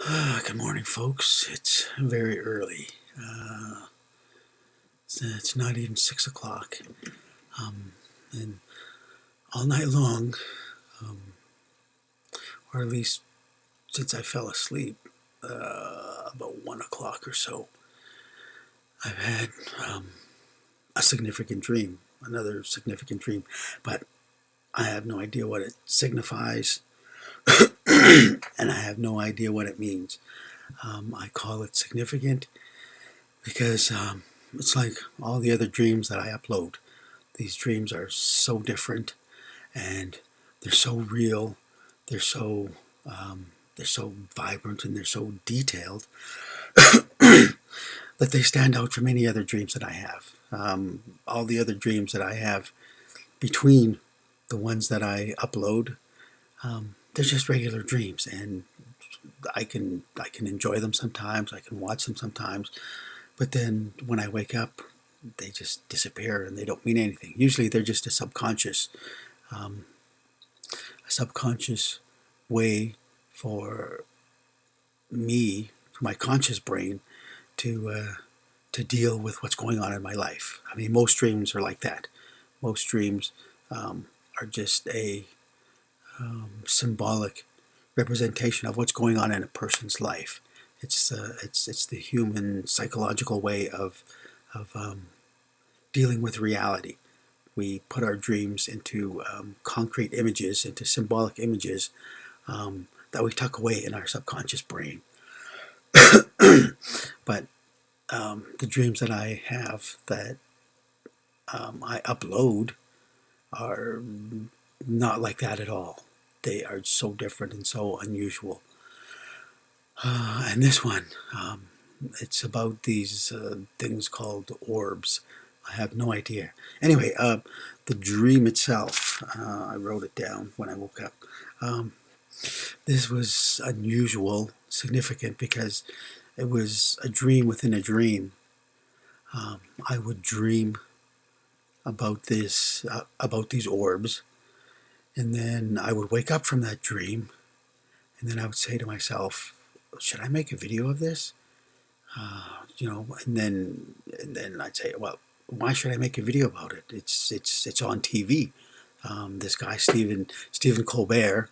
Good morning, folks. It's very early. It's not even 6 o'clock. And all night long, or at least since I fell asleep about 1 o'clock or so, I've had a significant dream, another significant dream, but I have no idea what it signifies, and I have no idea what it means. I call it significant because it's like all the other dreams that I upload. These dreams are so different, and they're so real. They're so they're so vibrant, and they're so detailed that they stand out from any other dreams that I have. All the other dreams that I have between the ones that I upload, they're just regular dreams, and I can enjoy them sometimes. I can watch them sometimes, but then when I wake up, they just disappear and they don't mean anything. Usually, they're just um, a subconscious way for me, for my conscious brain, to deal with what's going on in my life. I mean, most dreams are like that. Most dreams are just a symbolic representation of what's going on in a person's life. It's the human psychological way of dealing with reality. We put our dreams into concrete images, into symbolic images that we tuck away in our subconscious brain. But the dreams that I have that I upload are not like that at all. They are so different and so unusual. And this one, it's about these things called orbs. I have no idea. Anyway, the dream itself, I wrote it down when I woke up. This was unusual, significant, because it was a dream within a dream. I would dream about these orbs, and then I would wake up from that dream, and then I would say to myself, "Should I make a video of this?" And then I'd say, "Well, why should I make a video about it? It's on TV." This guy Stephen Colbert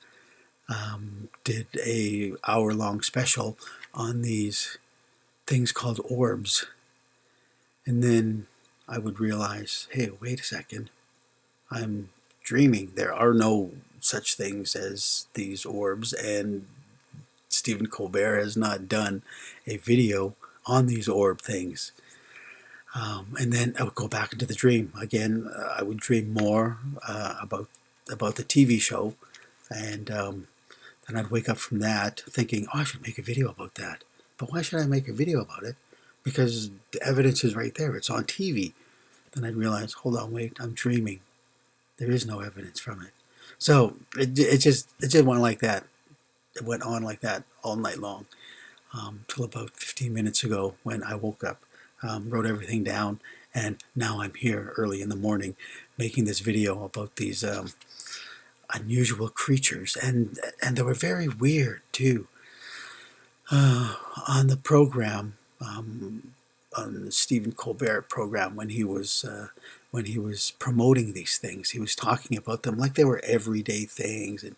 did a hour-long special on these things called orbs, and then I would realize, hey, wait a second, I'm dreaming. There are no such things as these orbs, and Stephen Colbert has not done a video on these orb things. And then I would go back into the dream again. I would dream more about the TV show, and then I'd wake up from that thinking, "Oh, I should make a video about that." But why should I make a video about it? Because the evidence is right there. It's on TV. Then I'd realize, hold on, wait, I'm dreaming. There is no evidence from it. So it just went like that. It went on like that all night long, till about 15 minutes ago when I woke up, wrote everything down, and now I'm here early in the morning making this video about these unusual creatures, and they were very weird too. On the program, on the Stephen Colbert program, when he was promoting these things, he was talking about them like they were everyday things, and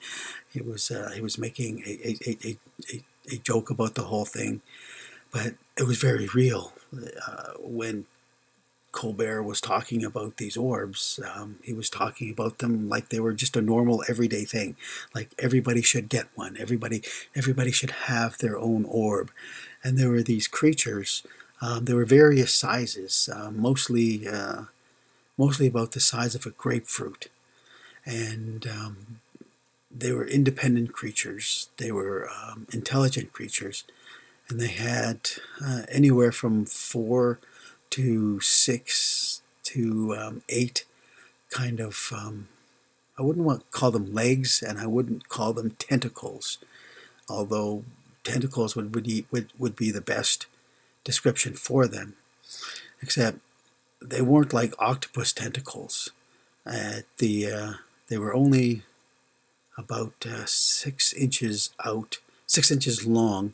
he was making a joke about the whole thing, but it was very real. When Colbert was talking about these orbs, he was talking about them like they were just a normal everyday thing, like everybody should get one. Everybody should have their own orb, and there were these creatures. There were various sizes, mostly about the size of a grapefruit, and they were independent creatures. They were intelligent creatures, and they had anywhere from 4 to 6 to 8 kind of, I wouldn't want to call them legs, and I wouldn't call them tentacles, although tentacles would be the best description for them, except they weren't like octopus tentacles. They were only about 6 inches out, 6 inches long,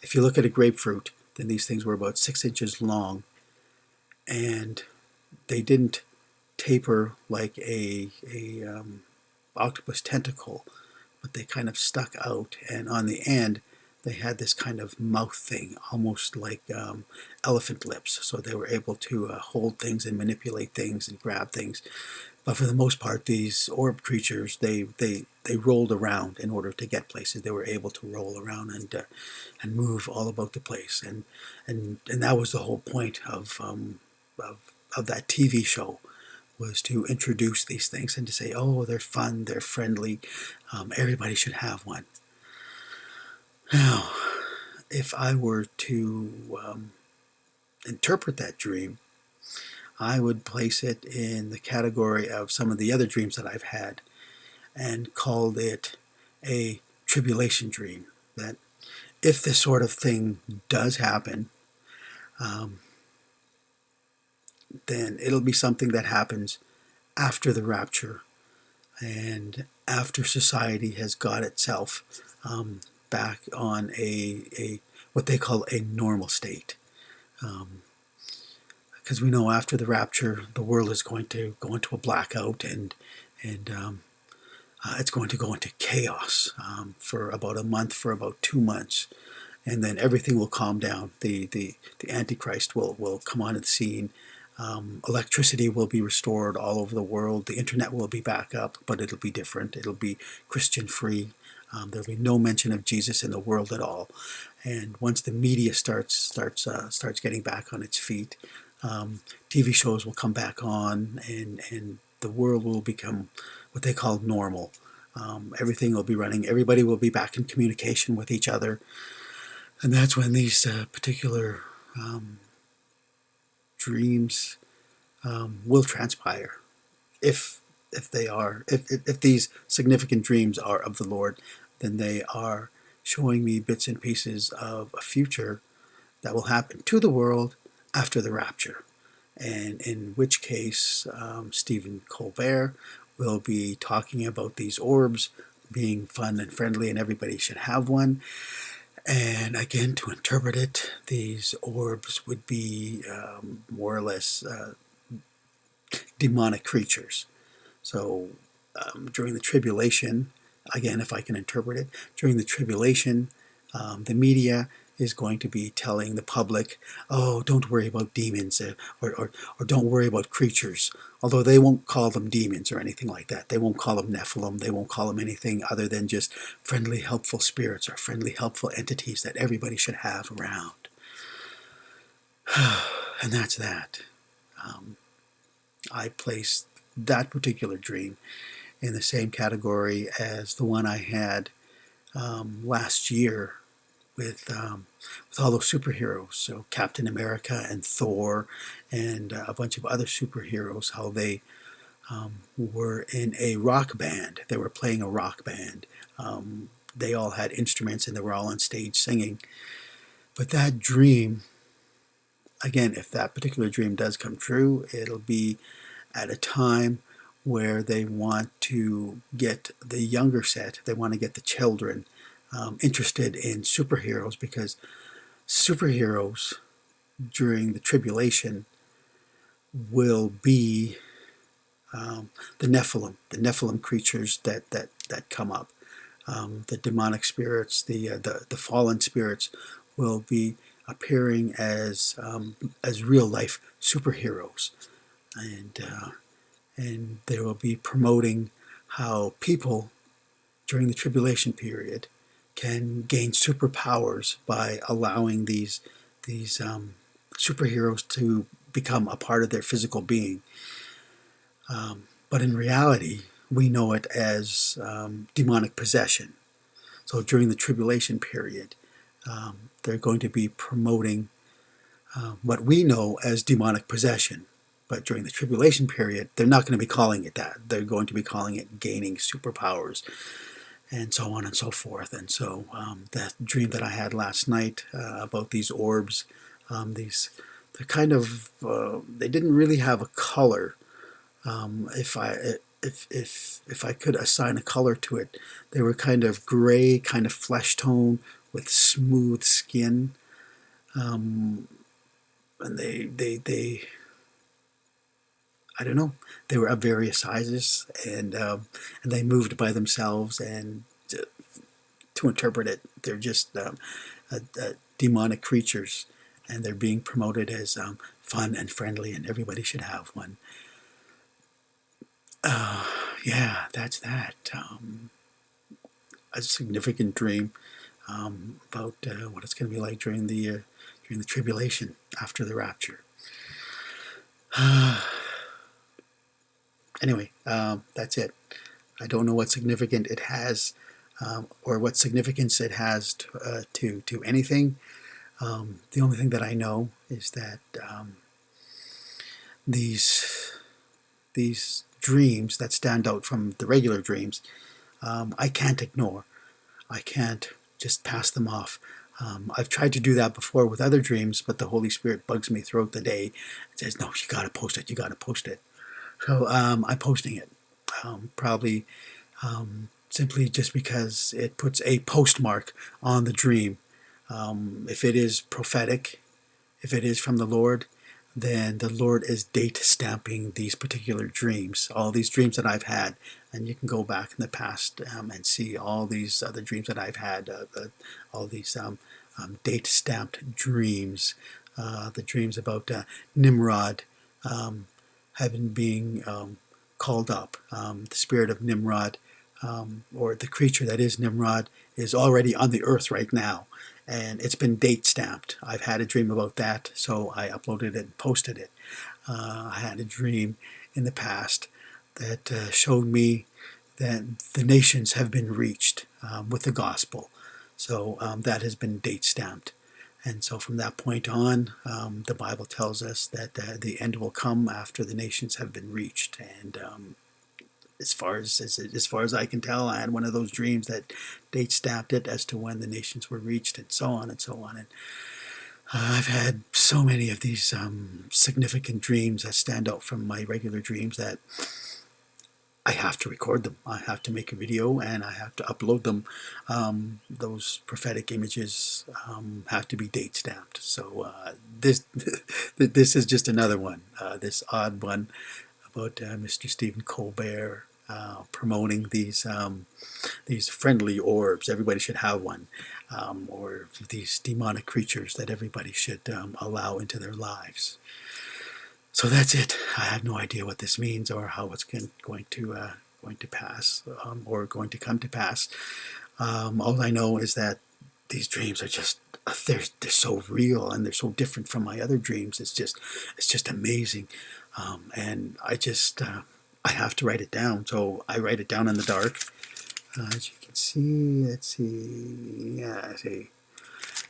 If you look at a grapefruit, then these things were about 6 inches long, and they didn't taper like a octopus tentacle, but they kind of stuck out, and on the end they had this kind of mouth thing, almost like elephant lips. So they were able to hold things and manipulate things and grab things. But for the most part, these orb creatures, they rolled around in order to get places. They were able to roll around and move all about the place, and that was the whole point of that TV show, was to introduce these things and to say, oh, they're fun, they're friendly, everybody should have one. Now, if I were to interpret that dream, I would place it in the category of some of the other dreams that I've had and called it a tribulation dream. That if this sort of thing does happen, then it'll be something that happens after the rapture and after society has got itself back on a what they call a normal state. Because we know after the rapture, the world is going to go into a blackout, and it's going to go into chaos for about a month, for about 2 months, and then everything will calm down. The Antichrist will come on the scene. Electricity will be restored all over the world. The internet will be back up, but it'll be different. It'll be Christian free. There'll be no mention of Jesus in the world at all. And once the media starts getting back on its feet, TV shows will come back on, and the world will become what they call normal. Everything will be running. Everybody will be back in communication with each other, and that's when these particular dreams will transpire, if these significant dreams are of the Lord, then they are showing me bits and pieces of a future that will happen to the world after the rapture, and in which case Stephen Colbert will be talking about these orbs being fun and friendly and everybody should have one. And again, to interpret it, these orbs would be more or less demonic creatures. So during the tribulation, again, if I can interpret it, during the tribulation, the media is going to be telling the public, oh, don't worry about demons, or don't worry about creatures. Although they won't call them demons or anything like that. They won't call them Nephilim. They won't call them anything other than just friendly, helpful spirits or friendly, helpful entities that everybody should have around. And that's that. I place that particular dream in the same category as the one I had last year with all those superheroes. So Captain America and Thor and a bunch of other superheroes, how they were in a rock band. They were playing a rock band. They all had instruments and they were all on stage singing. But that dream, again, if that particular dream does come true, it'll be at a time where they want to get the younger set, they want to get the children interested in superheroes, because superheroes during the tribulation will be the Nephilim creatures that come up. The demonic spirits, the fallen spirits will be appearing as real life superheroes, and they will be promoting how people during the tribulation period can gain superpowers by allowing these superheroes to become a part of their physical being. But in reality, we know it as demonic possession. So during the tribulation period, they're going to be promoting what we know as demonic possession. But during the tribulation period, they're not going to be calling it that. They're going to be calling it gaining superpowers, and so on and so forth. And so that dream that I had last night about these orbs, they're kind of, they didn't really have a color. If I could assign a color to it, they were kind of gray, kind of flesh tone with smooth skin, and they I don't know, they were of various sizes, and they moved by themselves, and to interpret it, they're just demonic creatures, and they're being promoted as fun and friendly, and everybody should have one. Yeah, that's that. A significant dream about what it's going to be like during the tribulation after the rapture. Anyway, that's it. I don't know what significant it has, or what significance it has to anything. The only thing that I know is that these dreams that stand out from the regular dreams, I can't ignore. I can't just pass them off. I've tried to do that before with other dreams, but the Holy Spirit bugs me throughout the day and says, "No, you got to post it. You got to post it." So I'm posting it. Probably simply just because it puts a postmark on the dream. If it is prophetic, if it is from the Lord, then the Lord is date stamping these particular dreams, all these dreams that I've had. And you can go back in the past and see all these other dreams that I've had, all these date stamped dreams, the dreams about Nimrod, heaven being called up. The spirit of Nimrod, or the creature that is Nimrod, is already on the earth right now. And it's been date stamped. I've had a dream about that, so I uploaded it and posted it. I had a dream in the past that showed me that the nations have been reached with the gospel. So that has been date stamped. And so from that point on, the Bible tells us that the end will come after the nations have been reached. And as far as I can tell, I had one of those dreams that date stamped it as to when the nations were reached, and so on and so on. And I've had so many of these significant dreams that stand out from my regular dreams that I have to record them. I have to make a video, and I have to upload them. Those prophetic images have to be date stamped. So this this is just another one, this odd one about Mr. Stephen Colbert promoting these friendly orbs. Everybody should have one, or these demonic creatures that everybody should allow into their lives. So that's it. I have no idea what this means or how it's going to pass, or going to come to pass. All I know is that these dreams are just they're so real, and they're so different from my other dreams. It's just amazing, and I have to write it down. So I write it down in the dark. As you can see, let's see, yeah, see.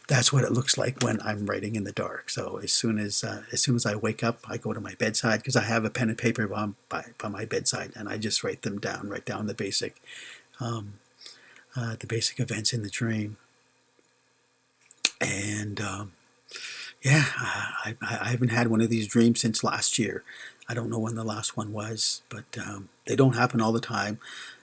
That's what it looks like when I'm writing in the dark. So as soon as I wake up, I go to my bedside, because I have a pen and paper by my bedside, and I just write them down. Write down the basic events in the dream. And yeah, I haven't had one of these dreams since last year. I don't know when the last one was, but they don't happen all the time.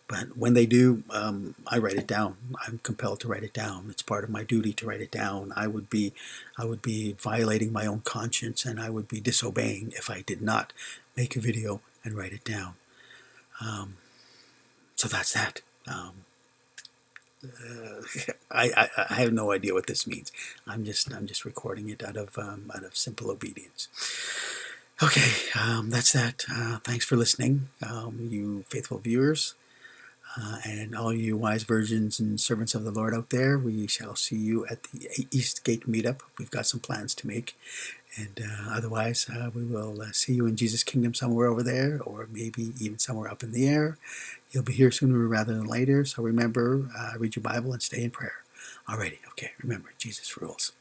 But when they do, I write it down. I'm compelled to write it down. It's part of my duty to write it down. I would be violating my own conscience, and I would be disobeying if I did not make a video and write it down. So that's that. I have no idea what this means. I'm just recording it out of simple obedience. Okay, that's that. Thanks for listening, you faithful viewers. And all you wise virgins and servants of the Lord out there, we shall see you at the East Gate meetup. We've got some plans to make. And otherwise, we will see you in Jesus' kingdom somewhere over there, or maybe even somewhere up in the air. You'll be here sooner rather than later. So remember, read your Bible and stay in prayer. Alrighty, okay, remember, Jesus rules.